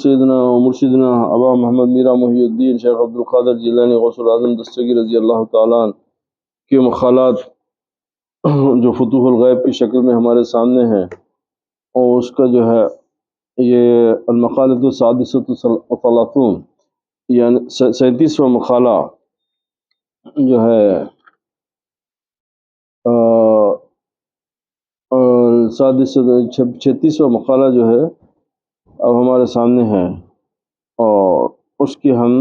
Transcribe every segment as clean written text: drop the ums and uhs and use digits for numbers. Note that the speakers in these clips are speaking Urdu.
سیدنا و مرشدنا ابا محمد میرا محی الدین شیخ عبدالقادر جیلانی غوث العظم دستگیر رضی اللہ تعالیٰ عنہ کے مقالات جو فتوح الغیب کی شکل میں ہمارے سامنے ہیں، اور اس کا جو ہے یہ المقالۃ السادسۃ والثلاثون، یعنی 37واں مقالہ جو ہے 36واں مقالہ جو ہے اب ہمارے سامنے ہے، اور اس کی ہم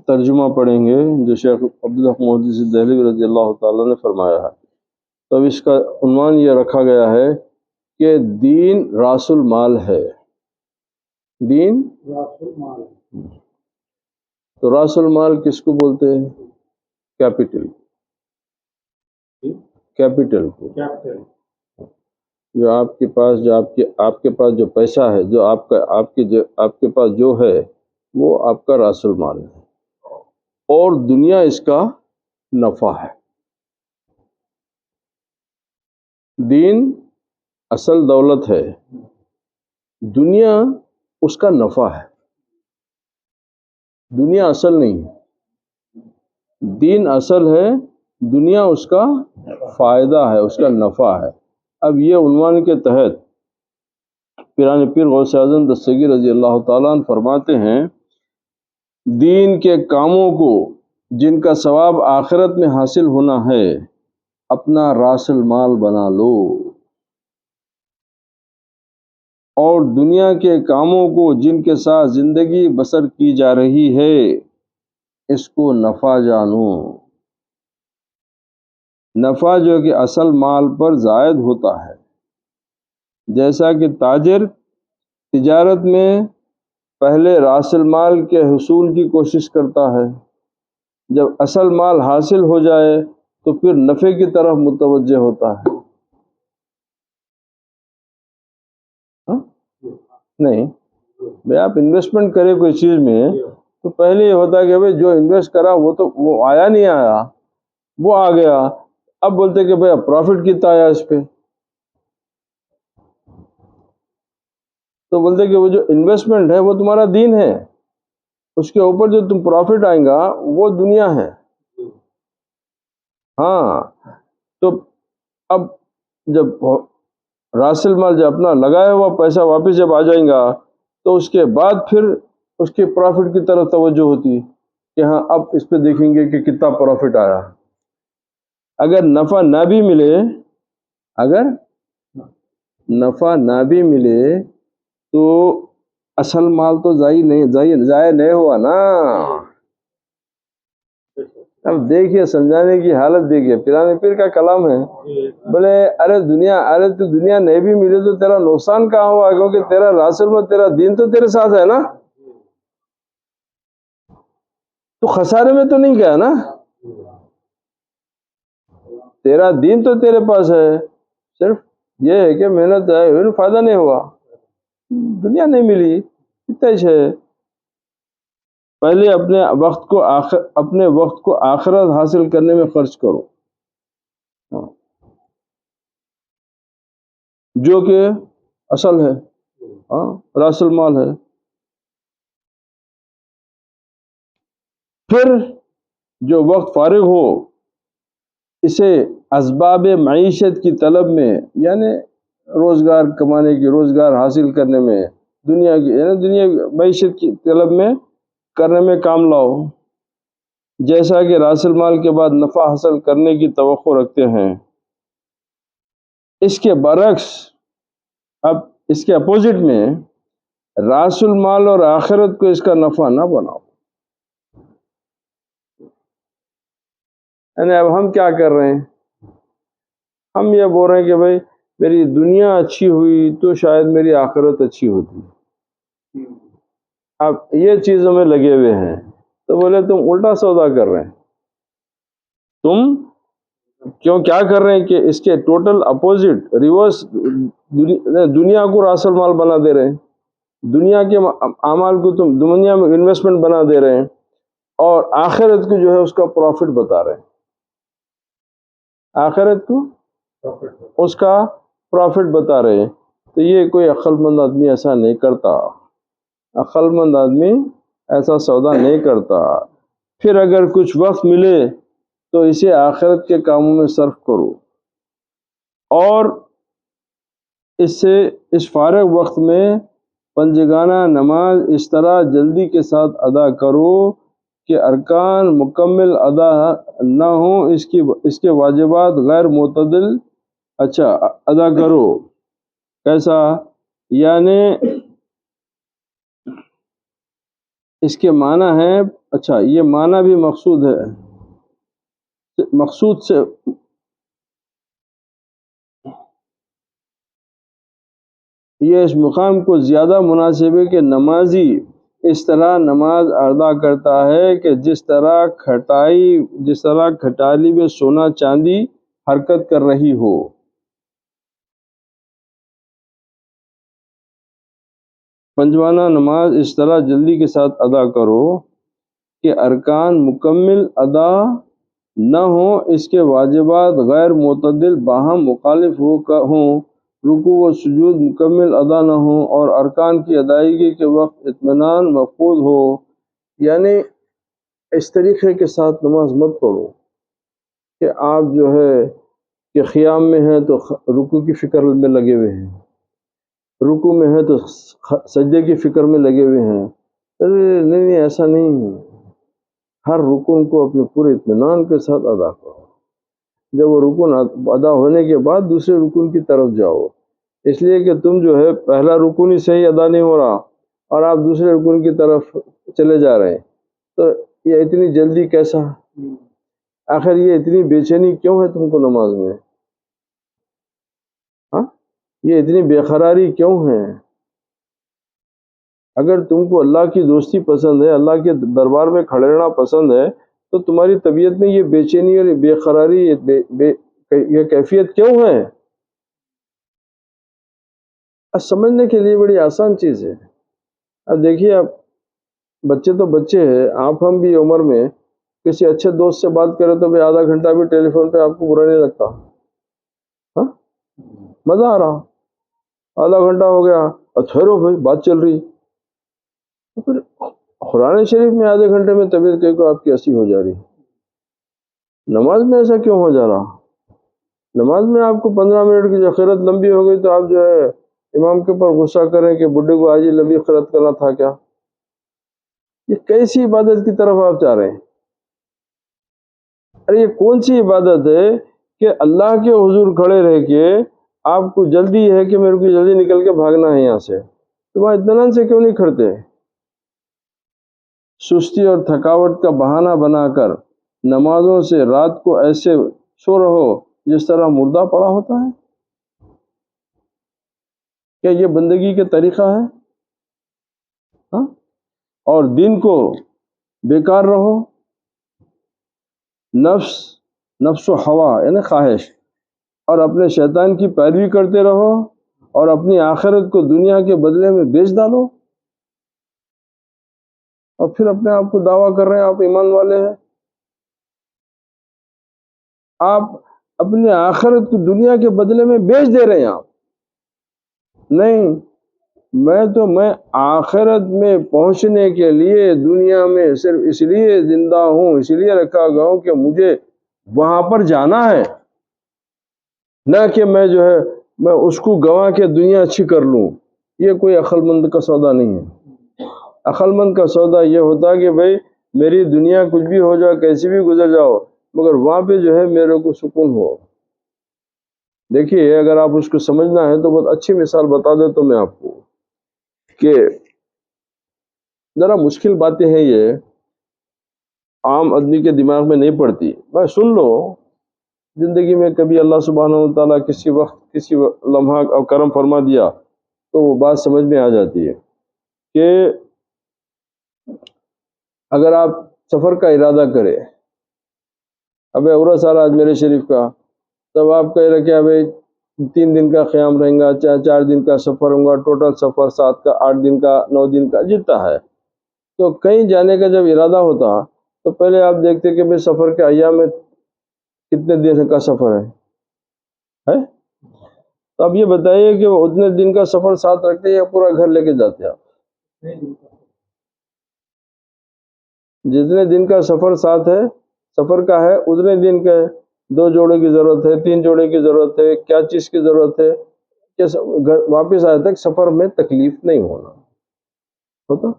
ترجمہ پڑھیں گے جو شیخ عبدالحق محدث دہلوی رضی اللہ تعالیٰ نے فرمایا ہے۔ تو اب اس کا عنوان یہ رکھا گیا ہے کہ دین راس المال ہے۔ دین راس المال، تو راس المال کس کو بولتے ہیں؟ کیپٹل کو، جو آپ کے پاس جو پیسہ ہے، جو آپ کے پاس جو ہے وہ آپ کا راس المال ہے، اور دنیا اس کا نفع ہے۔ دین اصل دولت ہے، دنیا اس کا نفع ہے۔ دنیا اصل نہیں ہے، دین اصل ہے، دنیا اس کا فائدہ ہے، اس کا نفع ہے۔ اب یہ عنوان کے تحت پیران پیر غوث اعظم دستگیر رضی اللہ تعالیٰ عنہ فرماتے ہیں، دین کے کاموں کو جن کا ثواب آخرت میں حاصل ہونا ہے اپنا راس المال بنا لو، اور دنیا کے کاموں کو جن کے ساتھ زندگی بسر کی جا رہی ہے اس کو نفع جانو۔ نفع جو کہ اصل مال پر زائد ہوتا ہے، جیسا کہ تاجر تجارت میں پہلے راس المال کے حصول کی کوشش کرتا ہے، جب اصل مال حاصل ہو جائے تو پھر نفع کی طرف متوجہ ہوتا ہے۔ نہیں بھئی، آپ انویسٹمنٹ کرے کوئی چیز میں تو پہلے یہ ہوتا ہے کہ بھئی جو انویسٹ کرا وہ آیا نہیں آیا، وہ آ گیا، اب بولتے کہ بھئی اب پروفٹ کتنا آیا اس پہ، تو بولتے کہ وہ جو انویسٹمنٹ ہے وہ تمہارا دین ہے، اس کے اوپر جو تم پروفٹ آئیں گا وہ دنیا ہے۔ ہاں، تو اب جب راس المال جب اپنا لگایا ہوا پیسہ واپس جب آ جائیں گا تو اس کے بعد پھر اس کے پروفٹ کی طرف توجہ ہوتی ہے کہ ہاں اب اس پہ دیکھیں گے کہ کتنا پروفٹ آیا۔ اگر نفع نہ بھی ملے تو اصل مال تو ضائع نہیں ہوا نا۔ اب دیکھیے، سمجھانے کی حالت دیکھیے، پیران پیر کا کلام ہے، بولے ارے تو دنیا نہیں بھی ملے تو تیرا نقصان کہاں ہوا، کیونکہ تیرا راس المال، تیرا دین تو تیرے ساتھ ہے نا، تو خسارے میں تو نہیں گیا نا، تیرا دین تو تیرے پاس ہے، صرف یہ ہے کہ محنت ہے، فائدہ نہیں ہوا، دنیا نہیں ملی، اتنا ہی ہے۔ پہلے اپنے وقت کو آخرت حاصل کرنے میں خرچ کرو، جو کہ اصل ہے، راس المال ہے۔ پھر جو وقت فارغ ہو اسے اسباب معیشت کی طلب میں، یعنی روزگار کمانے کی، روزگار حاصل کرنے میں، دنیا معیشت کی طلب میں کرنے میں کام لاؤ، جیسا کہ راس المال کے بعد نفع حاصل کرنے کی توقع رکھتے ہیں۔ اس کے برعکس، اب اس کے اپوزٹ میں، راس المال اور آخرت کو اس کا نفع نہ بناؤ۔ یعنی اب ہم کیا کر رہے ہیں؟ ہم یہ بول رہے ہیں کہ بھئی میری دنیا اچھی ہوئی تو شاید میری آخرت اچھی ہوتی، اب یہ چیزوں میں لگے ہوئے ہیں، تو بولے تم الٹا سودا کر رہے ہیں، تم کیا کر رہے ہیں کہ اس کے ٹوٹل اپوزٹ، ریورس، دنیا کو راس المال بنا دے رہے ہیں، دنیا کے اعمال کو تم دنیا میں انویسٹمنٹ بنا دے رہے ہیں، اور آخرت کو جو ہے اس کا پروفٹ بتا رہے ہیں، آخرت کو اس کا پروفٹ بتا رہے ہیں۔ تو یہ کوئی عقل مند آدمی ایسا نہیں کرتا، عقل مند آدمی ایسا سودا نہیں کرتا۔ پھر اگر کچھ وقت ملے تو اسے آخرت کے کاموں میں صرف کرو، اور اس فارغ وقت میں پنجگانہ نماز اس طرح جلدی کے ساتھ ادا کرو کہ ارکان مکمل ادا نہ ہوں، اس کے واجبات غیر معتدل ادا کرو۔ کیسا؟ یعنی اس کے معنی ہے، یہ معنی بھی مقصود ہے، مقصود سے یہ اس مقام کو زیادہ مناسب ہے کہ نمازی اس طرح نماز ادا کرتا ہے کہ جس طرح کھٹالی میں سونا چاندی حرکت کر رہی ہو۔ پنجوانہ نماز اس طرح جلدی کے ساتھ ادا کرو کہ ارکان مکمل ادا نہ ہوں، اس کے واجبات غیر معتدل باہم مخالف ہوں، رکوع و سجود مکمل ادا نہ ہوں، اور ارکان کی ادائیگی کے وقت اطمینان مفقود ہو۔ یعنی اس طریقے کے ساتھ نماز مت پڑھو کہ آپ جو ہے کہ خیام میں ہیں تو رکوع کی فکر میں لگے ہوئے ہیں، رکوع میں ہے تو سجدے کی فکر میں لگے ہوئے ہیں۔ نہیں، ایسا نہیں ہے۔ ہر رکن کو اپنے پورے اطمینان کے ساتھ ادا کرو۔ جب وہ رکن ادا ہونے کے بعد دوسرے رکن کی طرف جاؤ، اس لیے کہ تم جو ہے پہلا رکن ہی صحیح ادا نہیں ہو رہا اور آپ دوسرے رکن کی طرف چلے جا رہے ہیں، تو یہ اتنی جلدی کیسا؟ آخر یہ اتنی بے چینی کیوں ہے تم کو نماز میں؟ یہ اتنی بے قراری کیوں ہے؟ اگر تم کو اللہ کی دوستی پسند ہے، اللہ کے دربار میں کھڑے رہنا پسند ہے، تو تمہاری طبیعت میں یہ بے چینی اور بے قراری یہ کیفیت کیوں ہے؟ سمجھنے کے لیے بڑی آسان چیز ہے۔ اب دیکھیے، آپ بچے تو بچے ہیں، آپ ہم بھی عمر میں کسی اچھے دوست سے بات کریں تو آدھا گھنٹہ بھی ٹیلی فون پہ آپ کو برا نہیں لگتا؟ مزہ آ رہا، آدھا گھنٹہ ہو گیا، ٹھہرو بھائی بات چل رہی۔ پھر قرآن شریف میں آدھے گھنٹے میں طبیعت کو آپ کی ایسی ہو جا رہی، نماز میں ایسا کیوں ہو جا رہا؟ نماز میں آپ کو 15 منٹ کی جو قرات لمبی ہو گئی تو آپ جو ہے امام کے اوپر غصہ کریں کہ بڈھے کو آج ہی لمبی قرات کرنا تھا کیا؟ یہ کیسی عبادت کی طرف آپ چاہ رہے ہیں؟ ارے یہ کون سی عبادت ہے کہ اللہ کے حضور کھڑے رہ کے آپ کو جلدی ہے کہ میرے کو جلدی نکل کے بھاگنا ہے یہاں سے، تو وہاں اطمینان سے کیوں نہیں کھڑتے؟ سستی اور تھکاوٹ کا بہانہ بنا کر نمازوں سے رات کو ایسے سو رہو جس طرح مردہ پڑا ہوتا ہے۔ کیا یہ بندگی کا طریقہ ہے؟ اور دن کو بیکار رہو، نفس و ہوا یعنی خواہش اور اپنے شیطان کی پیروی کرتے رہو، اور اپنی آخرت کو دنیا کے بدلے میں بیچ ڈالو، اور پھر اپنے آپ کو دعویٰ کر رہے ہیں آپ ایمان والے ہیں۔ آپ اپنی آخرت کو دنیا کے بدلے میں بیچ دے رہے ہیں۔ آپ نہیں، میں آخرت میں پہنچنے کے لیے دنیا میں صرف اس لیے زندہ ہوں، اس لیے رکھا گیا ہوں کہ مجھے وہاں پر جانا ہے، نہ کہ میں جو ہے میں اس کو گنوا کے دنیا اچھی کر لوں۔ یہ کوئی عقل مند کا سودا نہیں ہے۔ عقل مند کا سودا یہ ہوتا ہے کہ بھائی میری دنیا کچھ بھی ہو جائے، کیسی بھی گزر جاؤ، مگر وہاں پہ جو ہے میرے کو سکون ہو۔ دیکھیے، اگر آپ اس کو سمجھنا ہے تو بہت اچھی مثال بتا دیتا ہوں میں آپ کو کہ ذرا مشکل باتیں ہیں، یہ عام آدمی کے دماغ میں نہیں پڑتی۔ بھائی سن لو، زندگی میں کبھی اللہ سبحانہ و تعالیٰ کسی وقت کسی لمحہ کرم فرما دیا تو وہ بات سمجھ میں آ جاتی ہے کہ اگر آپ سفر کا ارادہ کریں، اب عورت سال اجمیر شریف کا، تب آپ کہہ رہے کہ بھائی 3 دن کا قیام رہیں گا، 4 دن کا سفر ہوگا، ٹوٹل سفر 7 کا 8 دن کا 9 دن کا جتنا ہے، تو کہیں جانے کا جب ارادہ ہوتا تو پہلے آپ دیکھتے کہ بھائی سفر کے ایام میں کتنے دن کا سفر ہے۔ تو اب یہ بتائیے کہ وہ اتنے دن کا سفر ساتھ رکھتے یا پورا گھر لے کے جاتے آپ؟ جتنے دن کا سفر ساتھ ہے، سفر کا ہے، اتنے دن کا ہے۔ 2 جوڑے کی ضرورت ہے، 3 جوڑے کی ضرورت ہے، کیا چیز کی ضرورت ہے کہ واپس آئے تک سفر میں تکلیف نہیں ہونا ہوتا؟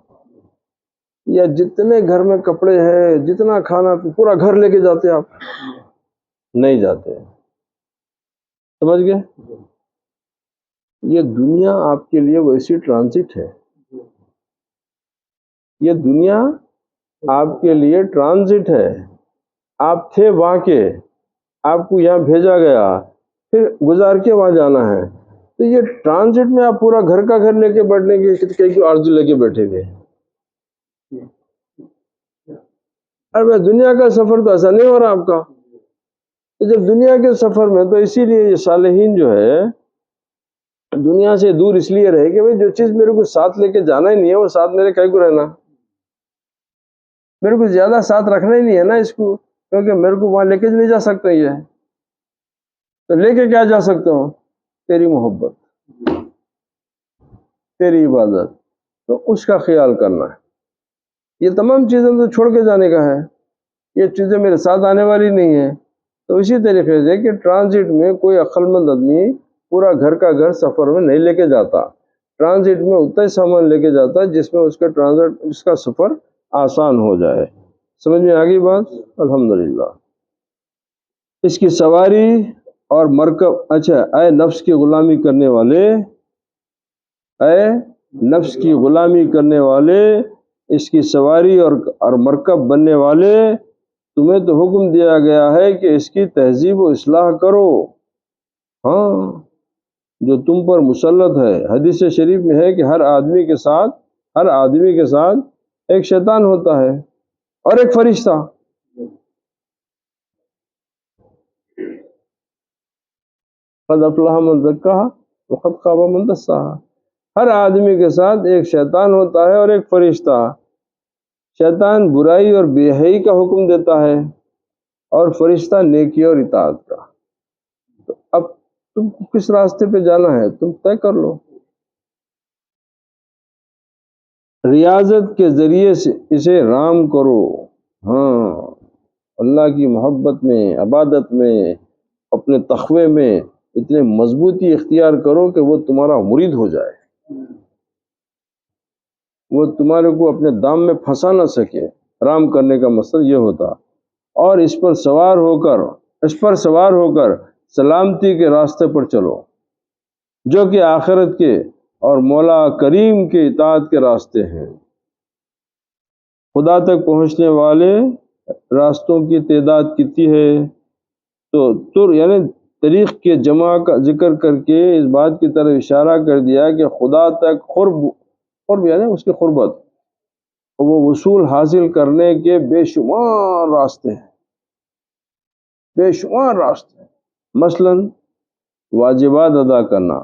یا جتنے گھر میں کپڑے ہیں، جتنا کھانا پورا گھر لے کے جاتے آپ؟ نہیں جاتے۔ سمجھ گئے؟ یہ دنیا آپ کے لیے ویسی ٹرانزٹ ہے، یہ دنیا آپ کے لیے ٹرانزٹ ہے۔ آپ تھے وہاں کے، آپ کو یہاں بھیجا گیا، پھر گزار کے وہاں جانا ہے، تو یہ ٹرانزٹ میں آپ پورا گھر کا گھر لے کے بیٹھنے کے کئی کو آرزو لے کے بیٹھے گے؟ ارے دنیا کا سفر تو ایسا نہیں ہو رہا آپ کا۔ تو جب دنیا کے سفر میں، تو اسی لیے یہ صالحین جو ہے دنیا سے دور اس لیے رہے کہ جو چیز میرے کو ساتھ لے کے جانا ہی نہیں ہے، وہ ساتھ میرے کہیں کو رہنا، میرے کو زیادہ ساتھ رکھنا ہی نہیں ہے نا اس کو، کیونکہ میرے کو وہاں لے کے نہیں جا سکتا یہ ہے، تو لے کے کیا جا سکتا ہوں؟ تیری محبت، تیری عبادت، تو اس کا خیال کرنا ہے۔ یہ تمام چیزیں تو چھوڑ کے جانے کا ہے، یہ چیزیں میرے ساتھ آنے والی نہیں ہیں۔ تو اسی طریقے سے کہ ٹرانزٹ میں کوئی عقل مند آدمی پورا گھر کا گھر سفر میں نہیں لے کے جاتا، ٹرانزٹ میں اتنا ہی سامان لے کے جاتا جس میں اس کا سفر آسان ہو جائے۔ سمجھ میں آ گئی بات؟ الحمدللہ۔ اس کی سواری اور مرکب، اچھا، اے نفس کی غلامی کرنے والے، اے نفس کی غلامی کرنے والے، اس کی سواری اور مرکب بننے والے، تمہیں تو حکم دیا گیا ہے کہ اس کی تہذیب و اصلاح کرو، ہاں، جو تم پر مسلط ہے۔ حدیث شریف میں ہے کہ ہر آدمی کے ساتھ ایک شیطان ہوتا ہے اور ایک فرشتہ۔ قد افلح من زکاہا وقد خاب من دساہا۔ ہر آدمی کے ساتھ ایک شیطان ہوتا ہے اور ایک فرشتہ۔ شیطان برائی اور بے حیائی کا حکم دیتا ہے اور فرشتہ نیکی اور اطاعت کا۔ تو اب تم کس راستے پہ جانا ہے تم طے کر لو۔ ریاضت کے ذریعے سے اسے رام کرو، ہاں، اللہ کی محبت میں، عبادت میں، اپنے تقوی میں اتنے مضبوطی اختیار کرو کہ وہ تمہارا مرید ہو جائے، وہ تمہارے کو اپنے دام میں پھنسا نہ سکے۔ رام کرنے کا مقصد یہ ہوتا، اور اس پر سوار ہو کر سلامتی کے راستے پر چلو، جو کہ آخرت کے اور مولا کریم کے اطاعت کے راستے ہیں۔ خدا تک پہنچنے والے راستوں کی تعداد کتنی ہے؟ تو یعنی طریق کے جمع کا ذکر کر کے اس بات کی طرف اشارہ کر دیا کہ خدا تک قرب یعنی اس کی قربت، وہ وصول حاصل کرنے کے بے شمار راستے ہیں، بے شمار راستے ہیں۔ مثلا واجبات ادا کرنا،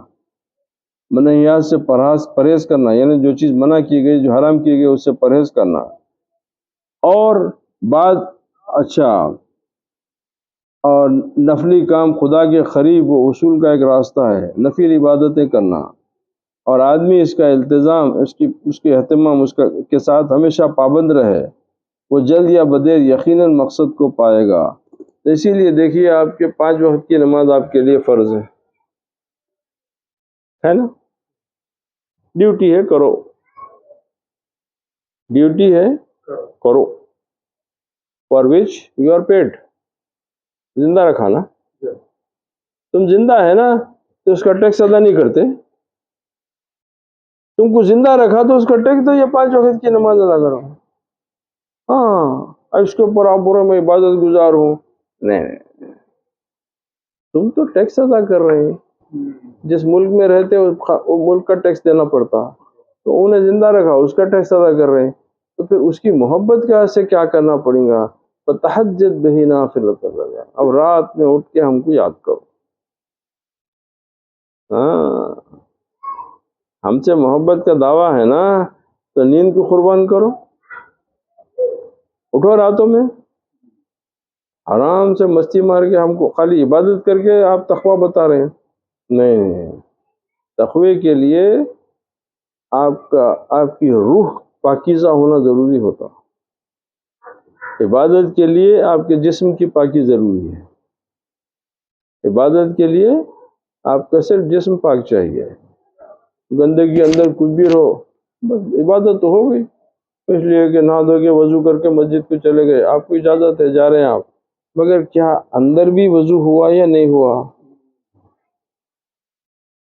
منہیات سے پرہیز کرنا، یعنی جو چیز منع کی گئی، جو حرام کی گئی اس سے پرہیز کرنا، اور بعد اچھا اور نفلی کام خدا کے قریب و اصول کا ایک راستہ ہے، نفل عبادتیں کرنا، اور آدمی اس کا التزام، اس کے اہتمام کے ساتھ ہمیشہ پابند رہے، وہ جلد یا بدیر یقیناً مقصد کو پائے گا۔ تو اسی لیے دیکھیے آپ کے 5 وقت کی نماز آپ کے لیے فرض ہے نا، ڈیوٹی ہے، کرو، ڈیوٹی ہے، کرو، for which you are paid, زندہ رکھا نا، تم زندہ ہے نا تو اس کا ٹیکس ادا نہیں کرتے، تم کو زندہ رکھا تو اس کا ٹیکس تو یہ 5 وقت کی نماز ادا کرو، ہاں، اس کے اوپر آپ پورا میں عبادت گزار ہوں، نہیں، تم تو ٹیکس ادا کر رہے ہیں، جس ملک میں رہتے وہ ملک کا ٹیکس دینا پڑتا، تو انہیں زندہ رکھا، اس کا ٹیکس ادا کر رہے ہیں، تو پھر اس کی محبت کا سے کیا کرنا پڑے گا؟ فتحجد بہ نافلۃ لک، اب رات میں اٹھ کے ہم کو یاد کرو، ہاں، ہم سے محبت کا دعویٰ ہے نا، تو نیند کو قربان کرو، اٹھو راتوں میں، آرام سے مستی مار کے ہم کو خالی عبادت کر کے آپ تقویٰ بتا رہے ہیں، نہیں، تقوی کے لیے آپ کی روح پاکیزہ ہونا ضروری ہوتا. عبادت کے لیے آپ کے جسم کی پاکی ضروری ہے. عبادت کے لیے آپ کا صرف جسم پاک چاہیے. گندگی اندر کچھ بھی رہو، بس عبادت تو ہو گئی. اس لیے کہ نہا دھو کے وضو کر کے مسجد کو چلے گئے، آپ کو اجازت ہے، جا رہے ہیں آپ، مگر کیا اندر بھی وضو ہوا یا نہیں ہوا؟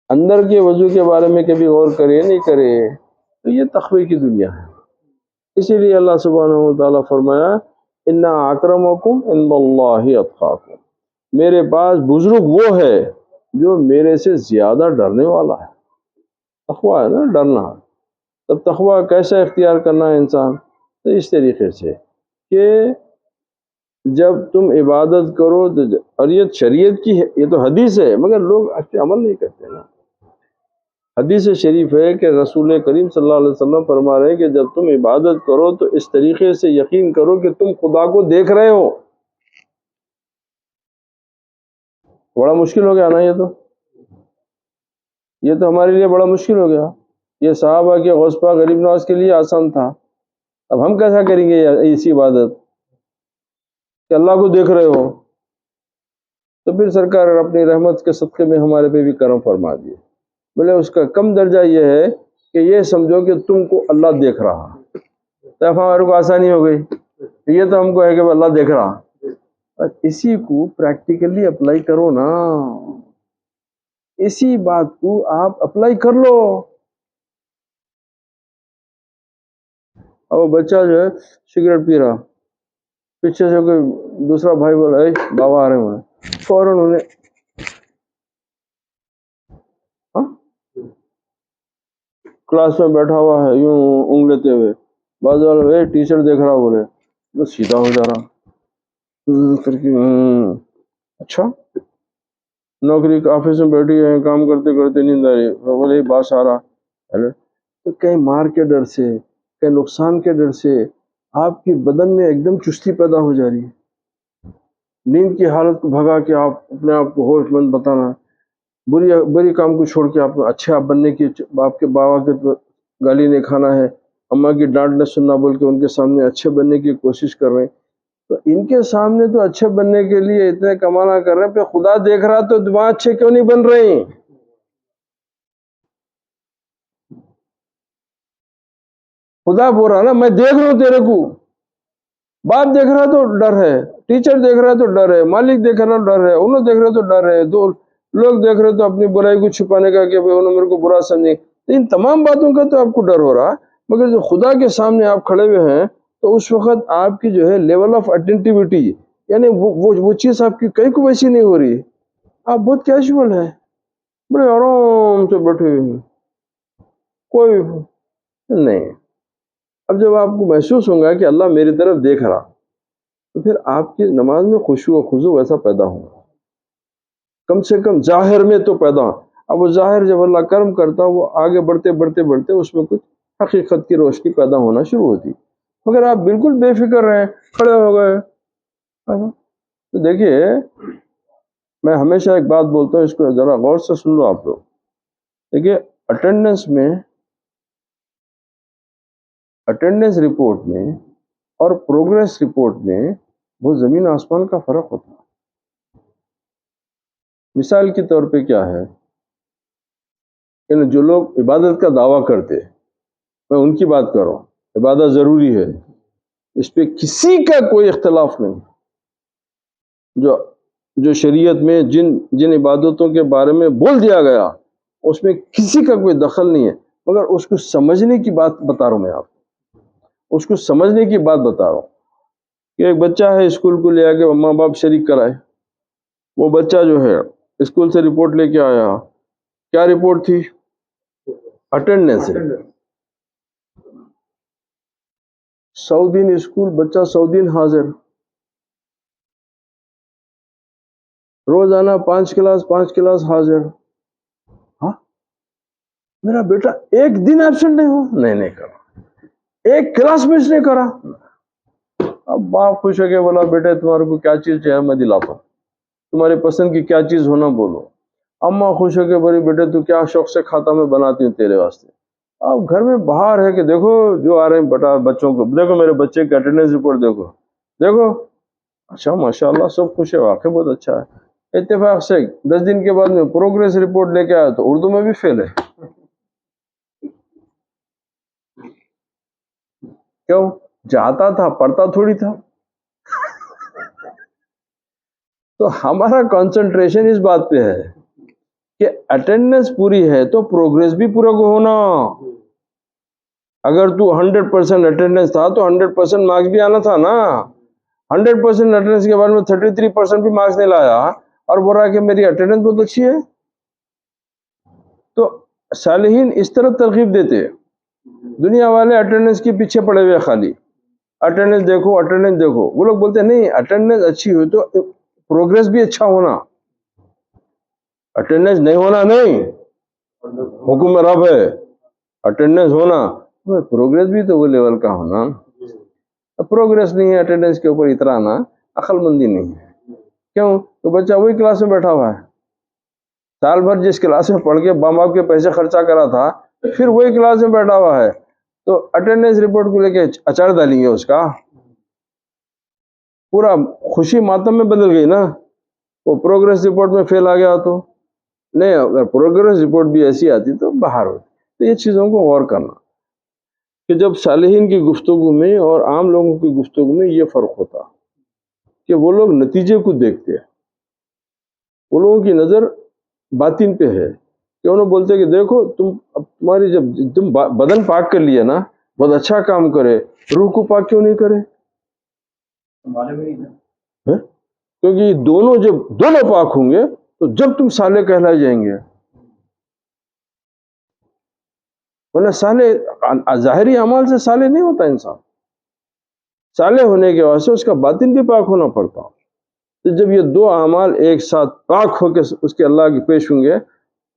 اندر کے وضو کے بارے میں کبھی غور کرے نہیں کرے. تو یہ تقوی کی دنیا ہے. اسی لیے اللہ سبحانہ و تعالیٰ فرمایا اِنَّ أَكْرَمَكُمْ عِندَ اللَّهِ أَتْقَاكُمْ، میرے پاس بزرگ وہ ہے جو میرے سے زیادہ ڈرنے والا ہے. تقوی ہے نا، ڈرنا. تب تقوی کیسے اختیار کرنا ہے انسان؟ تو اس طریقے سے کہ جب تم عبادت کرو تو، اور یہ شریعت کی ہے، یہ تو حدیث ہے، مگر لوگ اس پہ عمل نہیں کرتے نا. حدیث شریف ہے کہ رسول کریم صلی اللہ علیہ وسلم فرما رہے ہیں کہ جب تم عبادت کرو تو اس طریقے سے یقین کرو کہ تم خدا کو دیکھ رہے ہو. بڑا مشکل ہو گیا نا یہ تو ہمارے لیے بڑا مشکل ہو گیا. یہ صحابہ کے غوث پاک غریب نواز کے لیے آسان تھا. اب ہم کیسا کریں گے ایسی عبادت کہ اللہ کو دیکھ رہے ہو؟ تو پھر سرکار اپنی رحمت کے صدقے میں ہمارے پہ بھی کرم فرما دیے. بولے اس کا کم درجہ یہ ہے کہ یہ سمجھو کہ تم کو اللہ دیکھ رہا. تو ہمارے کو آسانی ہو گئی. یہ تو ہم کو ہے کہ اللہ دیکھ رہا. اسی کو پریکٹیکلی اپلائی کرو نا. اسی بات کو آپ اپلائی کر لو. اب وہ بچہ جو ہے سگریٹ پی رہا، پیچھے سے کوئی دوسرا بھائی بولا اے بابا آ رہے ہیں، فوراً انہیں کلاس میں بیٹھا ہوا ہے یوں اونگ لیتے ہوئے، بعض والا اے ٹیچر دیکھ رہا، بولے تو سیدھا ہو جا رہا کر کے. اچھا، نوکری آفس میں بیٹھی ہے، کام کرتے کرتے نیند آ رہی، بولے باس آ رہا. تو کہیں مار کے ڈر سے، کہیں نقصان کے ڈر سے آپ کی بدن میں ایک دم چستی پیدا ہو جا رہی ہے. نیند کی حالت کو بھگا کے آپ اپنے آپ کو ہوش مند بتانا، بری کام کو چھوڑ کے آپ کو اچھے آپ بننے کی، آپ کے بابا کے گالی نہیں کھانا ہے، اماں کی ڈانٹ نہ سننا بول کے ان کے سامنے اچھے بننے کی کوشش کر رہے ہیں. تو ان کے سامنے تو اچھے بننے کے لیے اتنے کمانا کر رہے ہیں، پہ خدا دیکھ رہا تو وہاں اچھے کیوں نہیں بن رہے ہیں؟ خدا بول رہا نا میں دیکھ رہا ہوں تیرے کو. باپ دیکھ رہا تو ڈر ہے، ٹیچر دیکھ رہا تو ڈر ہے، مالک دیکھ رہا تو ڈر ہے، انہوں دیکھ رہے تو ڈر ہے، دو لوگ دیکھ رہے تو اپنی برائی کو چھپانے کا کہ انہوں میرے کو برا سمجھے. ان تمام باتوں کا تو آپ کو ڈر ہو رہا، مگر جو خدا کے سامنے آپ کھڑے ہوئے ہیں تو اس وقت آپ کی جو ہے لیول آف اٹینٹیوٹی، یعنی وہ چیز آپ کی کہیں کو ویسی نہیں ہو رہی. آپ بہت کیجول ہیں، بڑے آرام سے بیٹھے ہوئے ہیں، کوئی نہیں. اب جب آپ کو محسوس ہوگا کہ اللہ میری طرف دیکھ رہا، تو پھر آپ کی نماز میں خشوع و خضوع ایسا پیدا ہوگا، کم سے کم ظاہر میں تو پیدا. اب وہ ظاہر جب اللہ کرم کرتا وہ آگے بڑھتے بڑھتے بڑھتے اس میں کچھ حقیقت کی روشنی پیدا ہونا شروع ہوتی. مگر آپ بالکل بے فکر رہیں، کھڑے ہو گئے. تو دیکھیے، میں ہمیشہ ایک بات بولتا ہوں، اس کو ذرا غور سے سن لو آپ لوگ. دیکھیے، اٹینڈنس رپورٹ میں اور پروگریس رپورٹ میں وہ زمین آسمان کا فرق ہوتا ہے. مثال کے طور پہ کیا ہے کہ جو لوگ عبادت کا دعویٰ کرتے، میں ان کی بات کر رہا ہوں، عبادت ضروری ہے، اس پہ کسی کا کوئی اختلاف نہیں. جو شریعت میں جن عبادتوں کے بارے میں بول دیا گیا اس میں کسی کا کوئی دخل نہیں ہے، مگر اس کو سمجھنے کی بات بتا رہا ہوں. میں آپ اس کو سمجھنے کی بات بتا رہا ہوں کہ ایک بچہ ہے، اسکول کو لے آ کے ماں باپ شریک کرائے. وہ بچہ جو ہے اسکول سے رپورٹ لے کے آیا، کیا رپورٹ تھی؟ اٹینڈنس. 100 دن اسکول، بچہ 100 دن حاضر، روزانہ 5 کلاس حاضر. ہاں، میرا بیٹا ایک دن ایبسنٹ نہیں ہو؟ نہیں کرا. ایک کلاس مس نہیں کرا. اب باپ خوش ہو کے بولا بیٹا تمہارے کو کیا چیز چاہیے میں دلاتا ہوں، تمہارے پسند کی کیا چیز ہونا بولو. اماں خوش ہو کے بڑی بیٹے تو کیا شوق سے کھاتا میں بناتی ہوں تیرے واسطے. اب گھر میں باہر ہے کہ دیکھو جو آ رہے ہیں بچوں کو دیکھو, میرے بچے کی اٹینڈنس رپورٹ دیکھو اچھا ماشاء اللہ سب خوش ہے, واقعی بہت اچھا ہے. اتفاق سے 10 دن کے بعد میں پروگریس رپورٹ لے کے آیا تو اردو میں بھی فیل ہے. کیوں؟ جاتا تھا پڑھتا تھوڑی تھا. تو ہمارا کنسنٹریشن اس بات پہ ہے کہ اٹینڈنس پوری ہے تو پروگریس بھی پورا کو ہونا. اگر تو 100% اٹینڈنس تھا تو 100% مارکس بھی آنا تھا نا. 100% اٹینڈنس کے بعد میں 33% بھی مارکس نہیں لایا اور بول رہا ہے کہ میری اٹینڈنس بہت اچھی ہے. تو صالحین اس طرح ترغیب دیتے. دنیا والے اٹینڈنس کے پیچھے پڑے ہوئے خالی اٹینڈنس دیکھو. وہ لوگ بولتے ہیں نہیں اٹینڈنس اچھی ہوئی تو پروگریس بھی اچھا ہونا. اٹینڈنس نہیں ہونا نہیں, حکم رب ہے اٹینڈنس ہونا, پروگریس بھی تو وہ لیول کا ہونا. پروگریس نہیں ہے اٹینڈنس کے اوپر اترانا عقل مندی نہیں ہے. کیوں؟ تو بچہ وہی کلاس میں بیٹھا ہوا ہے, سال بھر جس کلاس میں پڑھ کے ماں باپ کے پیسے خرچہ کرا تھا پھر وہی کلاس میں بیٹھا ہوا ہے. تو اٹینڈنس رپورٹ کو لے کے اچار ڈالیں گے, اس کا پورا خوشی ماتم میں بدل گئی نا. وہ پروگریس رپورٹ میں فیل آ گیا تو نہیں, اگر پروگریس رپورٹ بھی ایسی آتی تو باہر ہوتی. تو یہ چیزوں کو غور کرنا کہ جب صالحین کی گفتگو میں اور عام لوگوں کی گفتگو میں یہ فرق ہوتا کہ وہ لوگ نتیجے کو دیکھتے ہیں. وہ لوگوں کی نظر باطن پہ ہے کہ انہوں بولتے کہ دیکھو تمہاری جب تم بدن پاک کر لیا نا, بہت اچھا کام کرے, روح کو پاک کیوں نہیں کرے؟ کیونکہ دونوں پاک ہوں گے تو جب تم صالح کہلائے جائیں گے. ورنہ صالح ظاہری اعمال سے صالح نہیں ہوتا انسان. صالح ہونے کے واسطے اس کا باطن بھی پاک ہونا پڑتا. تو جب یہ دو اعمال ایک ساتھ پاک ہو کے اس کے اللہ کے پیش ہوں گے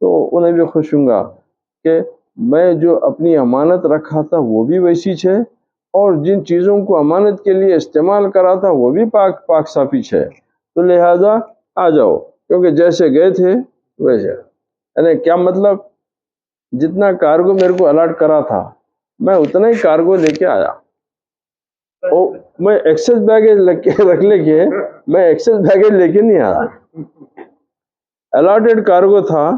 تو انہیں بھی خوش ہوں گا کہ میں جو اپنی امانت رکھا تھا وہ بھی ویسی ہے, اور جن چیزوں کو امانت کے لیے استعمال کرا تھا وہ بھی پاک صافی ہے. تو لہذا آ جاؤ, کیونکہ جیسے گئے تھے ویسے. یعنی کیا مطلب؟ جتنا کارگو میرے کو الاٹ کرا تھا میں اتنا ہی کارگو لے کے آیا. میں ایکسس بیگیج رکھ لے کے میں ایکسس بیگیج لے کے نہیں آیا. الاٹڈ کارگو تھا,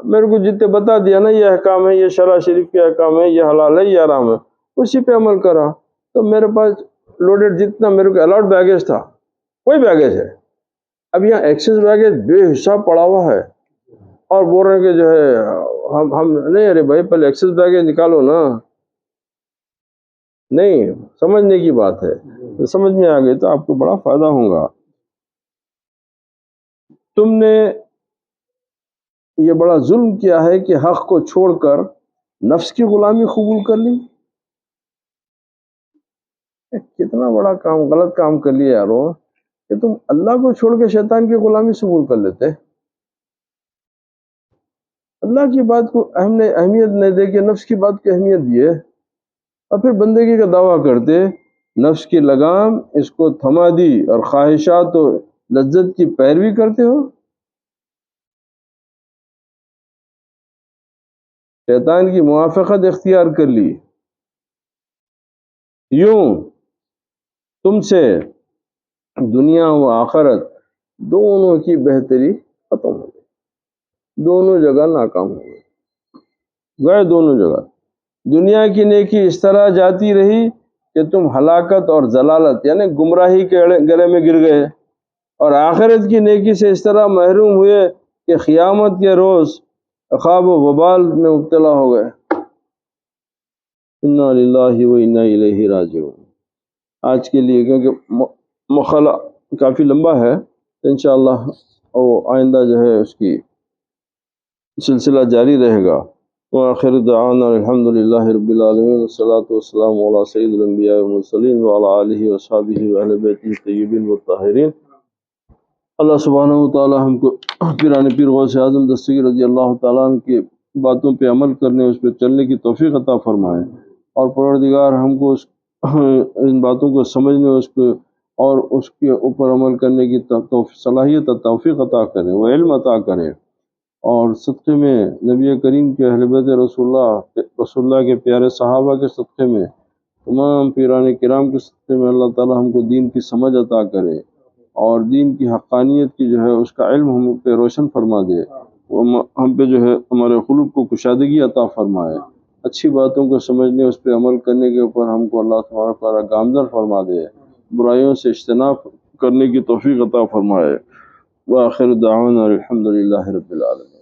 میرے کو جتنے بتا دیا نا یہ احکام ہے, یہ شرع شریف کے احکام ہے, یہ حلال ہے, یہ حرام ہے, اسی پہ عمل کرا. تو میرے پاس لوڈڈ جتنا میرے کو الاٹ بیگیج تھا وہی بیگیج ہے. اب یہاں ایکسس بیگیج بے حساب پڑا ہوا ہے اور بول رہے ہیں کہ جو ہے ہم نہیں, ارے بھائی پہلے ایکسس بیگیج نکالو نا. نہیں, سمجھنے کی بات ہے. سمجھ میں آ گئی تو آپ کو بڑا فائدہ ہوگا. تم نے یہ بڑا ظلم کیا ہے کہ حق کو چھوڑ کر نفس کی غلامی قبول کر لی. کتنا بڑا کام, غلط کام کر لیا یارو کہ تم اللہ کو چھوڑ کے شیطان کی غلامی قبول کر لیتے. اللہ کی بات کو اہمیت نہیں دے کے نفس کی بات کو اہمیت دیے, اور پھر بندگی کا دعویٰ کرتے. نفس کی لگام اس کو تھما دی اور خواہشات و لذت کی پیروی کرتے ہو. شیطان کی موافقت اختیار کر لی. یوں تم سے دنیا و آخرت دونوں کی بہتری ختم ہو گئی. دونوں جگہ ناکام ہو گئے دونوں جگہ. دنیا کی نیکی اس طرح جاتی رہی کہ تم ہلاکت اور ضلالت یعنی گمراہی کے گلے میں گر گئے, اور آخرت کی نیکی سے اس طرح محروم ہوئے کہ قیامت کے روز عقاب و وبال میں مبتلا ہو گئے. انا للہ و انا الیہ راجعون. آج کے لیے کیونکہ مخالہ کافی لمبا ہے, انشاءاللہ آئندہ جو ہے اس کی سلسلہ جاری رہے گا. وآخر دعوانا الحمد للہ رب العالمین والصلاة والسلام علی سید الانبیاء والمرسلین وعلی آلہ وصحبہ واہل بیتہ الطیبین والطاہرین. اللہ سبحانہ وتعالی ہم کو پیران پیر غوث اعظم دستگیر رضی اللہ تعالیٰ عنہ کی باتوں پہ عمل کرنے, اس پہ چلنے کی توفیق عطا فرمائے, اور پروردگار ہم کو ان باتوں کو سمجھنے اس پہ اور اس کے اوپر عمل کرنے کی صلاحیت توفیق عطا کرے و علم عطا کرے. اور صدقے میں نبی کریم کے اہل بیت رسول اللہ کے پیارے صحابہ کے صدقے میں، تمام پیران کرام کے صدقے میں اللہ تعالی ہم کو دین کی سمجھ عطا کرے اور دین کی حقانیت کی جو ہے اس کا علم ہم پہ روشن فرما دے، وہ ہم پہ جو ہے ہمارے قلوب کو کشادگی عطا فرمائے، اچھی باتوں کو سمجھنے اس پہ عمل کرنے کے اوپر ہم کو اللہ تبارک و تعالی گامزن فرما دے، برائیوں سے اجتناب کرنے کی توفیق عطا فرمائے۔ وآخر دعوانا الحمد للہ رب العالمین۔